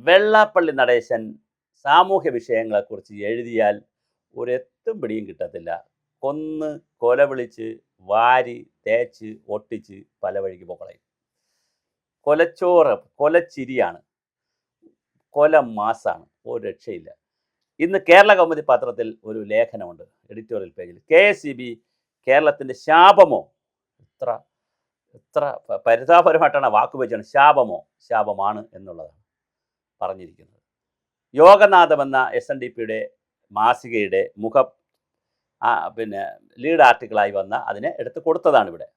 വെള്ളാപ്പള്ളി നടേശൻ സാമൂഹ്യ വിഷയങ്ങളെക്കുറിച്ച് എഴുതിയാൽ ഒരെത്തും പിടിയും കിട്ടത്തില്ല. കൊന്ന് കൊല വിളിച്ച് വാരി തേച്ച് ഒട്ടിച്ച് പല വഴിക്ക് പോക്കളയും. കൊലച്ചോറ് കൊലച്ചിരിയാണ്, കൊല മാസാണ്, ഒരു രക്ഷയില്ല. ഇന്ന് കേരള കൗമുദി പത്രത്തിൽ ഒരു ലേഖനമുണ്ട് എഡിറ്റോറിയൽ പേജിൽ. KSEB കേരളത്തിൻ്റെ ശാപമോ, എത്ര എത്ര പരിതാപകരമായിട്ടാണ് വാക്ക് വെച്ചാണ്, ശാപമാണ് എന്നുള്ളതാണ് പറഞ്ഞിരിക്കുന്നത്. യോഗനാഥം എന്ന SNDPയുടെ മാസികയുടെ ലീഡ് ആർട്ടിക്കിളായി വന്ന അതിനെ എടുത്ത് കൊടുത്തതാണ് ഇവിടെ.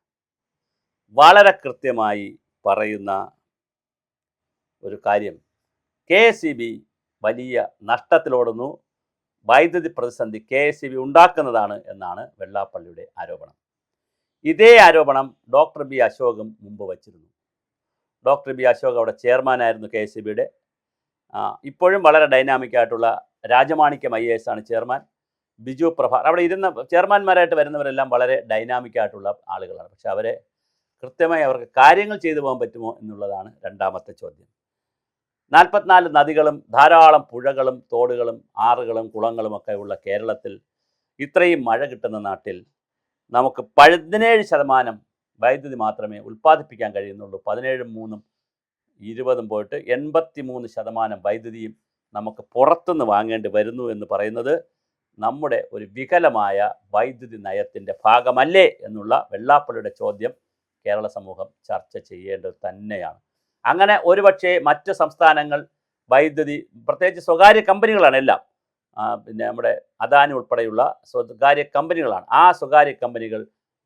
വളരെ കൃത്യമായി പറയുന്ന ഒരു കാര്യം, KSEB വലിയ നഷ്ടത്തിലോടുന്നു, വൈദ്യുതി പ്രതിസന്ധി KSEB ഉണ്ടാക്കുന്നതാണ് എന്നാണ് വെള്ളാപ്പള്ളിയുടെ ആരോപണം. ഇതേ ആരോപണം ഡോക്ടർ ബി അശോകും മുമ്പ് വച്ചിരുന്നു. ഡോക്ടർ ബി അശോക് അവിടെ ചെയർമാനായിരുന്നു KSEBയുടെ. ഇപ്പോഴും വളരെ ഡൈനാമിക്കായിട്ടുള്ള രാജമാണിക്യം IAS ആണ് ചെയർമാൻ. ബിജു പ്രഭാർ, അവിടെ ഇരുന്ന ചെയർമാന്മാരായിട്ട് വരുന്നവരെല്ലാം വളരെ ഡൈനാമിക്കായിട്ടുള്ള ആളുകളാണ്. പക്ഷെ അവരെ കൃത്യമായി അവർക്ക് കാര്യങ്ങൾ ചെയ്തു പോകാൻ പറ്റുമോ എന്നുള്ളതാണ് രണ്ടാമത്തെ ചോദ്യം. 44 നദികളും ധാരാളം പുഴകളും തോടുകളും ആറുകളും കുളങ്ങളും ഒക്കെ ഉള്ള കേരളത്തിൽ, ഇത്രയും മഴ കിട്ടുന്ന നാട്ടിൽ നമുക്ക് 17% വൈദ്യുതി മാത്രമേ ഉൽപ്പാദിപ്പിക്കാൻ കഴിയുന്നുള്ളൂ. 17 3 20 പോയിട്ട് 83% വൈദ്യുതിയും നമുക്ക് പുറത്തുനിന്ന് വാങ്ങേണ്ടി വരുന്നു എന്ന് പറയുന്നത് നമ്മുടെ ഒരു വികലമായ വൈദ്യുതി നയത്തിൻ്റെ ഭാഗമല്ലേ എന്നുള്ള വെള്ളാപ്പള്ളിയുടെ ചോദ്യം കേരള സമൂഹം ചർച്ച ചെയ്യേണ്ടത് തന്നെയാണ്. അങ്ങനെ ഒരുപക്ഷെ മറ്റ് സംസ്ഥാനങ്ങൾ വൈദ്യുതി, പ്രത്യേകിച്ച് സ്വകാര്യ കമ്പനികളാണ് എല്ലാം, നമ്മുടെ അദാനി ഉൾപ്പെടെയുള്ള സ്വകാര്യ കമ്പനികളാണ്. ആ സ്വകാര്യ കമ്പനികൾ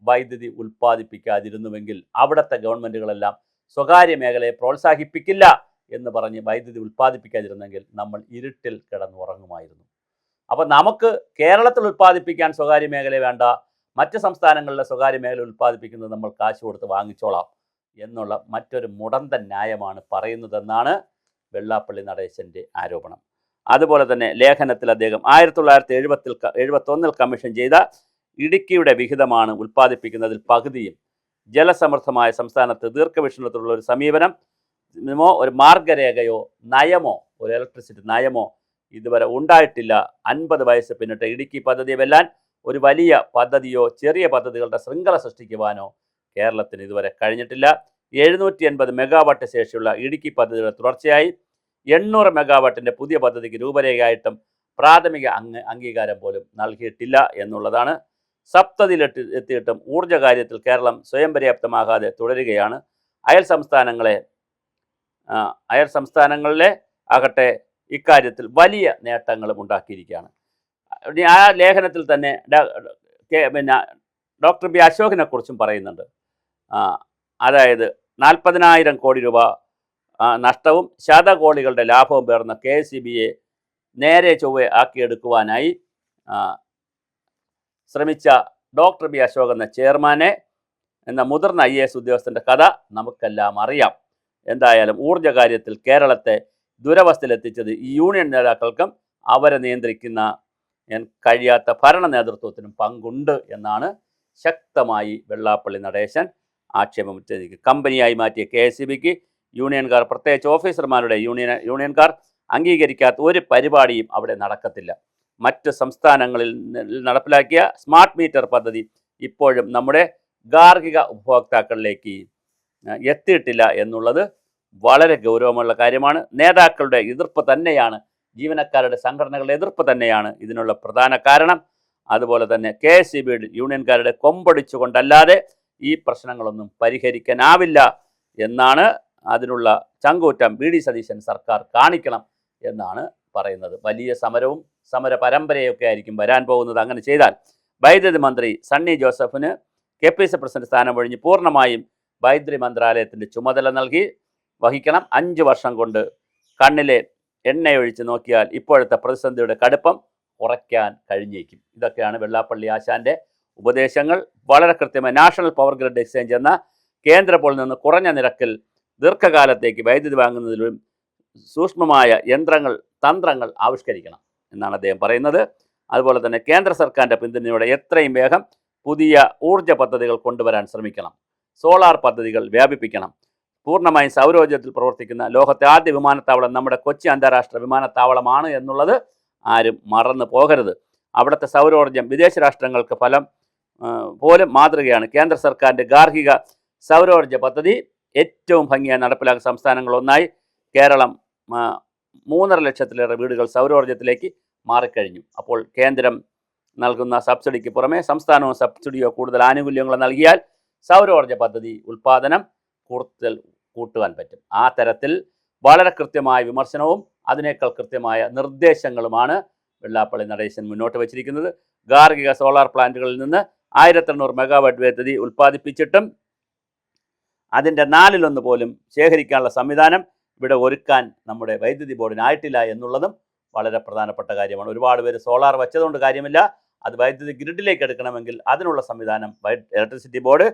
വൈദ്യുതി ഉൽപ്പാദിപ്പിക്കാതിരുന്നുവെങ്കിൽ അവിടുത്തെ ഗവൺമെൻറ്റുകളെല്ലാം സ്വകാര്യ മേഖലയെ പ്രോത്സാഹിപ്പിക്കില്ല എന്ന് പറഞ്ഞ് വൈദ്യുതി ഉൽപ്പാദിപ്പിക്കാതിരുന്നെങ്കിൽ നമ്മൾ ഇരുട്ടിൽ കിടന്നുറങ്ങുമായിരുന്നു. അപ്പോൾ നമുക്ക് കേരളത്തിൽ ഉൽപ്പാദിപ്പിക്കാൻ സ്വകാര്യ മേഖല വേണ്ട, മറ്റ് സംസ്ഥാനങ്ങളിലെ സ്വകാര്യ മേഖല ഉൽപ്പാദിപ്പിക്കുന്നത് നമ്മൾ കാശ് കൊടുത്ത് വാങ്ങിച്ചോളാം എന്നുള്ള മറ്റൊരു മുടന്തൻ ന്യായമാണ് പറയുന്നതെന്നാണ് വെള്ളാപ്പള്ളി നടേശൻ്റെ ആരോപണം. അതുപോലെ തന്നെ ലേഖനത്തിൽ അദ്ദേഹം 1971 കമ്മീഷൻ ചെയ്ത ഇടുക്കിയുടെ വിഹിതമാണ് ഉൽപ്പാദിപ്പിക്കുന്നതിൽ പകുതിയും, ജലസമൃദ്ധമായ സംസ്ഥാനത്ത് ദീർഘവീക്ഷണത്തിലുള്ള ഒരു സമീപനമോ ഒരു മാർഗരേഖയോ നയമോ ഒരു ഇലക്ട്രിസിറ്റി നയമോ ഇതുവരെ ഉണ്ടായിട്ടില്ല. 50 വയസ്സ് പിന്നിട്ട് ഇടുക്കി പദ്ധതി വെല്ലാൻ ഒരു വലിയ പദ്ധതിയോ ചെറിയ പദ്ധതികളുടെ ശൃംഖല സൃഷ്ടിക്കുവാനോ കേരളത്തിന് ഇതുവരെ കഴിഞ്ഞിട്ടില്ല. 780 മെഗാവാട്ട് ശേഷിയുള്ള ഇടുക്കി പദ്ധതിയുടെ തുടർച്ചയായി 800 മെഗാവാട്ടിൻ്റെ പുതിയ പദ്ധതിക്ക് രൂപരേഖയായിട്ടും പ്രാഥമിക അംഗീകാരം പോലും നൽകിയിട്ടില്ല എന്നുള്ളതാണ്. സപ്തതിയിലെത്തിയിട്ടും ഊർജ്ജ കാര്യത്തിൽ കേരളം സ്വയം പര്യാപ്തമാകാതെ തുടരുകയാണ്. അയൽ സംസ്ഥാനങ്ങളിലെ ആകട്ടെ ഇക്കാര്യത്തിൽ വലിയ നേട്ടങ്ങളും ഉണ്ടാക്കിയിരിക്കുകയാണ്. ആ ലേഖനത്തിൽ തന്നെ ഡോക്ടർ ബി അശോകിനെ കുറിച്ചും പറയുന്നുണ്ട്. അതായത് 40,000 കോടി രൂപ നഷ്ടവും ശതകോടികളുടെ ലാഭവും പേർന്ന KSEBയെ നേരെ ചൊവ്വെ ആക്കിയെടുക്കുവാനായി ശ്രമിച്ച ഡോക്ടർ ബി അശോക് എന്ന ചെയർമാനെ എന്ന മുതിർന്ന IAS ഉദ്യോഗസ്ഥൻ്റെ കഥ നമുക്കെല്ലാം അറിയാം. എന്തായാലും ഊർജ്ജ കാര്യത്തിൽ കേരളത്തെ ദുരവസ്ഥയിലെത്തിച്ചത് ഈ യൂണിയൻ നേതാക്കൾക്കും അവരെ നിയന്ത്രിക്കുന്ന കഴിയാത്ത ഭരണ നേതൃത്വത്തിനും പങ്കുണ്ട് എന്നാണ് ശക്തമായി വെള്ളാപ്പള്ളി നടേശൻ ആക്ഷേപം ഉന്നയിക്കുന്നത്. കമ്പനിയായി മാറ്റിയ KSEBക്ക് യൂണിയൻകാർ, പ്രത്യേകിച്ച് ഓഫീസർമാരുടെ യൂണിയൻകാർ അംഗീകരിക്കാത്ത ഒരു പരിപാടിയും അവിടെ നടക്കത്തില്ല. മറ്റ് സംസ്ഥാനങ്ങളിൽ നടപ്പിലാക്കിയ സ്മാർട്ട് മീറ്റർ പദ്ധതി ഇപ്പോഴും നമ്മുടെ ഗാർഹിക ഉപഭോക്താക്കളിലേക്ക് എത്തിയിട്ടില്ല എന്നുള്ളത് വളരെ ഗൗരവമുള്ള കാര്യമാണ്. നേതാക്കളുടെ എതിർപ്പ് തന്നെയാണ്, ജീവനക്കാരുടെ സംഘടനകളുടെ എതിർപ്പ് തന്നെയാണ് ഇതിനുള്ള പ്രധാന കാരണം. അതുപോലെ തന്നെ KSEB യൂണിയൻകാരുടെ കൊമ്പൊടിച്ചുകൊണ്ടല്ലാതെ ഈ പ്രശ്നങ്ങളൊന്നും പരിഹരിക്കാനാവില്ല എന്നാണ്. അതിനുള്ള ചങ്കൂറ്റം VD സതീശൻ സർക്കാർ കാണിക്കണം എന്നാണ് പറയുന്നത്. വലിയ സമരവും സമര പരമ്പരയൊക്കെ ആയിരിക്കും വരാൻ പോകുന്നത്. അങ്ങനെ ചെയ്താൽ വൈദ്യുതി മന്ത്രി സണ്ണി ജോസഫിന് KPC പ്രസിഡന്റ് സ്ഥാനം ഒഴിഞ്ഞ് പൂർണ്ണമായും വൈദ്യുതി മന്ത്രാലയത്തിൻ്റെ ചുമതല വഹിക്കണം. 5 വർഷം കൊണ്ട് കണ്ണിലെ എണ്ണയൊഴിച്ച് നോക്കിയാൽ ഇപ്പോഴത്തെ പ്രതിസന്ധിയുടെ കടുപ്പം കുറയ്ക്കാൻ കഴിഞ്ഞേക്കും. ഇതൊക്കെയാണ് വെള്ളാപ്പള്ളി ആശാൻ്റെ ഉപദേശങ്ങൾ. വളരെ കൃത്യമായി നാഷണൽ പവർ ഗ്രിഡ് എക്സ്ചേഞ്ച് എന്ന കേന്ദ്ര പോളിൽ നിന്ന് കുറഞ്ഞ നിരക്കിൽ ദീർഘകാലത്തേക്ക് വൈദ്യുതി വാങ്ങുന്നതിലും സൂക്ഷ്മമായ തന്ത്രങ്ങൾ ആവിഷ്കരിക്കണം എന്നാണ് അദ്ദേഹം പറയുന്നത്. അതുപോലെ തന്നെ കേന്ദ്ര സർക്കാരിൻ്റെ പിന്തുണയോടെ എത്രയും വേഗം പുതിയ ഊർജ്ജ പദ്ധതികൾ കൊണ്ടുവരാൻ ശ്രമിക്കണം. സോളാർ പദ്ധതികൾ വ്യാപിപ്പിക്കണം. പൂർണ്ണമായും സൗരോർജ്ജത്തിൽ പ്രവർത്തിക്കുന്ന ലോകത്തെ ആദ്യ വിമാനത്താവളം നമ്മുടെ കൊച്ചി അന്താരാഷ്ട്ര വിമാനത്താവളമാണ് എന്നുള്ളത് ആരും മറന്നു പോകരുത്. അവിടുത്തെ സൗരോർജ്ജം വിദേശ രാഷ്ട്രങ്ങൾക്ക് പോലും മാതൃകയാണ്. കേന്ദ്ര സർക്കാരിൻ്റെ ഗാർഹിക സൗരോർജ്ജ പദ്ധതി ഏറ്റവും ഭംഗിയായി നടപ്പിലാക്കുന്ന സംസ്ഥാനങ്ങളൊന്നായി കേരളം 3.5 ലക്ഷത്തിലേറെ വീടുകൾ സൗരോർജ്ജത്തിലേക്ക് മാറിക്കഴിഞ്ഞു. അപ്പോൾ കേന്ദ്രം നൽകുന്ന സബ്സിഡിക്ക് പുറമെ സംസ്ഥാനവും സബ്സിഡിയോ കൂടുതൽ ആനുകൂല്യങ്ങളോ നൽകിയാൽ സൗരോർജ്ജ പദ്ധതി ഉൽപ്പാദനം കൂടുതൽ കൂട്ടുവാൻ പറ്റും. ആ തരത്തിൽ വളരെ കൃത്യമായ വിമർശനവും അതിനേക്കാൾ കൃത്യമായ നിർദ്ദേശങ്ങളുമാണ് വെള്ളാപ്പള്ളി നടേശൻ മുന്നോട്ട് വച്ചിരിക്കുന്നത്. ഗാർഹിക സോളാർ പ്ലാന്റുകളിൽ നിന്ന് 1800 മെഗാവാട്ട് വൈദ്യുതി ഉൽപ്പാദിപ്പിച്ചിട്ടും അതിൻ്റെ 1/4 പോലും ശേഖരിക്കാനുള്ള സംവിധാനം ഇവിടെ ഒരുക്കാൻ നമ്മുടെ വൈദ്യുതി ബോർഡിനായിട്ടില്ല എന്നുള്ളതും വളരെ പ്രധാനപ്പെട്ട കാര്യമാണ്. ഒരുപാട് പേര് സോളാർ വെച്ചതുകൊണ്ട് കാര്യമില്ല. അത് വൈദ്യുതി ഗ്രിഡിലേക്ക് എടുക്കണമെങ്കിൽ അതിനുള്ള സംവിധാനം ഇലക്ട്രിസിറ്റി ബോർഡ്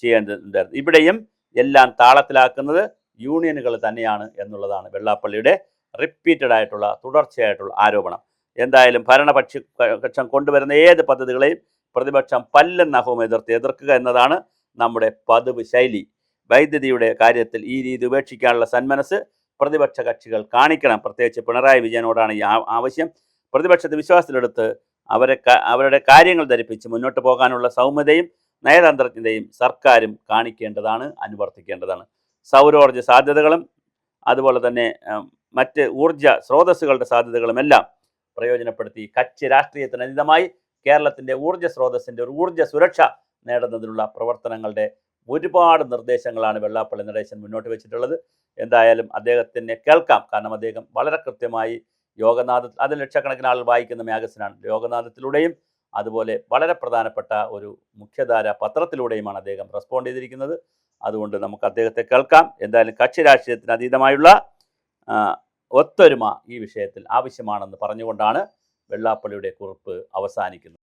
ചെയ്യേണ്ടതുണ്ട്. ഇവിടെയും എല്ലാം താളത്തിലാക്കുന്നത് യൂണിയനുകൾ തന്നെയാണ് എന്നുള്ളതാണ് വെള്ളാപ്പള്ളിയുടെ റിപ്പീറ്റഡ് ആയിട്ടുള്ള തുടർച്ചയായിട്ടുള്ള ആരോപണം. എന്തായാലും ഭരണപക്ഷം കൊണ്ടുവരുന്ന ഏത് പദ്ധതികളെയും പ്രതിപക്ഷം പല്ലും നഖവും എതിർക്കുക എന്നതാണ് നമ്മുടെ പതിവ് ശൈലി. വൈദ്യുതിയുടെ കാര്യത്തിൽ ഈ രീതി ഉപേക്ഷിക്കാനുള്ള സന്മനസ് പ്രതിപക്ഷ കക്ഷികൾ കാണിക്കണം. പ്രത്യേകിച്ച് പിണറായി വിജയനോടാണ് ഈ ആവശ്യം. പ്രതിപക്ഷത്തെ വിശ്വാസത്തിലെടുത്ത് അവരുടെ കാര്യങ്ങൾ ധരിപ്പിച്ച് മുന്നോട്ട് പോകാനുള്ള സൗമ്യതയും നയതന്ത്രജ്ഞതയും സർക്കാരും കാണിക്കേണ്ടതാണ്, അനുവർത്തിക്കേണ്ടതാണ്. സൗരോർജ്ജ സാധ്യതകളും അതുപോലെ തന്നെ മറ്റ് ഊർജ സ്രോതസ്സുകളുടെ സാധ്യതകളുമെല്ലാം പ്രയോജനപ്പെടുത്തി കച്ചി രാഷ്ട്രീയത്തിന് അതീതമായി കേരളത്തിൻ്റെ ഊർജ്ജ സ്രോതസ്സിൻ്റെ ഒരു ഊർജ്ജ സുരക്ഷ നേടുന്നതിനുള്ള പ്രവർത്തനങ്ങളുടെ ഒരുപാട് നിർദ്ദേശങ്ങളാണ് വെള്ളാപ്പള്ളി നടേശൻ മുന്നോട്ട് വെച്ചിട്ടുള്ളത്. എന്തായാലും അദ്ദേഹത്തിനെ കേൾക്കാം. കാരണം അദ്ദേഹം വളരെ കൃത്യമായി യോഗനാഥ, അത് ലക്ഷക്കണക്കിന് ആളുകൾ വായിക്കുന്ന മാഗസിനാണ്. യോഗനാഥത്തിലൂടെയും അതുപോലെ വളരെ പ്രധാനപ്പെട്ട ഒരു മുഖ്യധാര പത്രത്തിലൂടെയുമാണ് അദ്ദേഹം റെസ്പോണ്ട് ചെയ്തിരിക്കുന്നത്. അതുകൊണ്ട് നമുക്ക് അദ്ദേഹത്തെ കേൾക്കാം. എന്തായാലും കക്ഷി രാഷ്ട്രീയത്തിന് അതീതമായുള്ള ഒത്തൊരുമ ഈ വിഷയത്തിൽ ആവശ്യമാണെന്ന് പറഞ്ഞുകൊണ്ടാണ് വെള്ളാപ്പള്ളിയുടെ കുറിപ്പ് അവസാനിക്കുന്നത്.